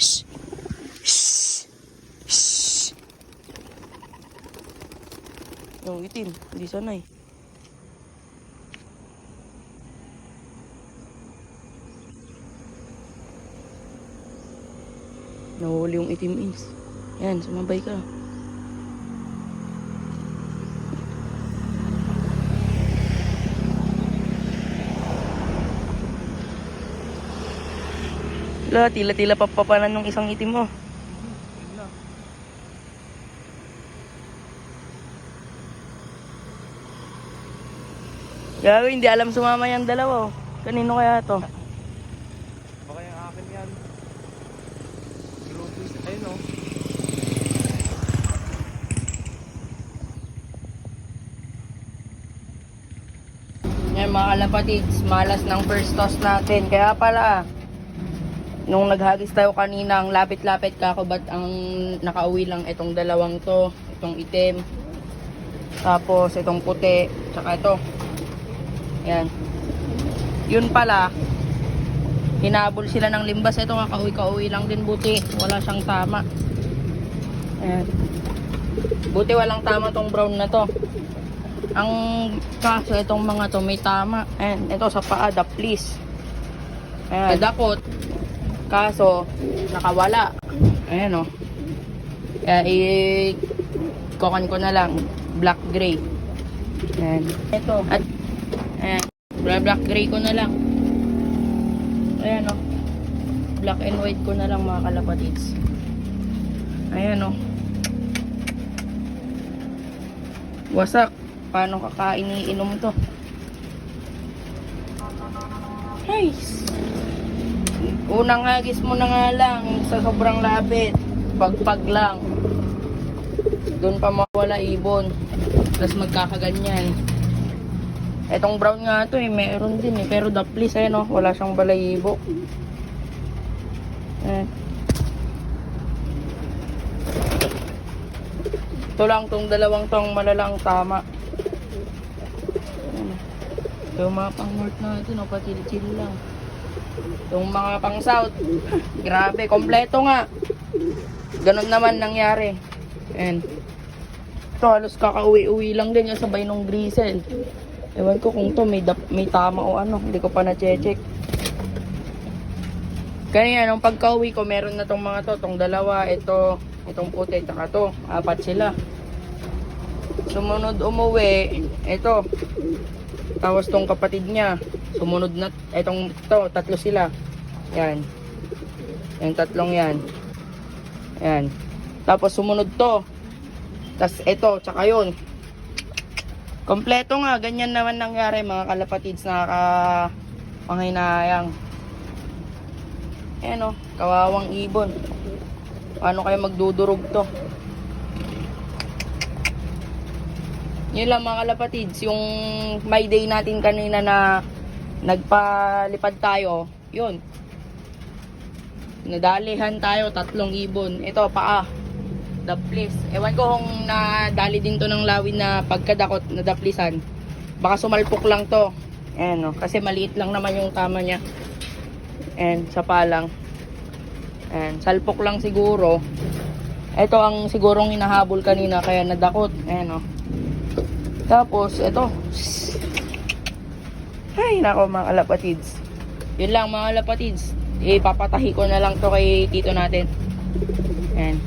Shh. Shh. Shh. Yung itim, hindi sanay. Nahuli yung itim is. Yan, sumabay ka. Wala, tila-tila papapanan ng isang itim mo. Gago, hindi alam sumama yung dalawa. Oh. Kanino kaya to? Baka yung akin yan. Grupis. Ayun o. Yan mga kalapatids, malas ng first toss natin. Kaya pala, nung naghagis tayo kanina, ang lapit-lapit kakubat ang nakauwi lang itong dalawang to. Itong itim. Tapos itong puti. Tsaka ito. Yan. Yun pala, hinabol sila ng limbas. Ito kakauwi-kauwi lang din, buti. Wala siyang tama. Ayan. Buti walang tama tong brown na to. Ang kaso itong mga to may tama. Ayan. Ito sa paa, please. Ayan. Dakot. Kaso, nakawala. Ayan o. Kaya i-kokan ko na lang. Black gray. Ayan. Ito. At ayan. Black gray ko na lang. Ayan o. Black and white ko na lang mga kalapatids. Ayan o. Wasak. Paano kakainiinom to? Nice. Unang hagis mo na nga lang sa sobrang lapit. Pagpag lang. Doon pa mawala ibon. Tapos magkakaganyan. Etong brown nga to meron din pero daplis no, wala siyang balayibo. Ito lang tong dalawang tong malalang tama. Yung mga pang north natin patil-chill lang. Yung mga pang south, grabe, kompleto nga. Ganun naman nangyari. And ito halos kakauwi-uwi lang din yung sabay nung grisel. Ewan ko kung to may tama o ano, hindi ko pa na-check. Kaya nung pagka-uwi ko, meron na tong mga to, tong dalawa, itong puti, tsaka to, 4 sila. Sumunod umuwi, ito. Tapos tong kapatid niya, sumunod na, itong to, 3 sila. Yan. Yung 3 yan. Yan. Tapos sumunod to. Tapos ito, tsaka yun. Kompleto nga, ganyan naman nangyari mga kalapatids, nakakapanghinayang. Ayan o, kawawang ibon. Paano kayo magdudurog to? Yun lang mga kalapatids, yung my day natin kanina na nagpalipad tayo, yun. Nadalihan tayo, 3 ibon. Ito, paa. Daplis. Ewan ko kung nadali din to ng lawin na pagkadakot na daplisan. Baka sumalpok lang to. Ayan o. Kasi maliit lang naman yung tama niya. Ayan, sa palang. Ayan, salpok lang siguro. Ito ang sigurong hinahabol kanina kaya nadakot. Ayan o. Tapos, ito. Ay, nako mga kalapatids. Yun lang mga kalapatids. Ipapatahi ko na lang to kay tito natin. Ayan.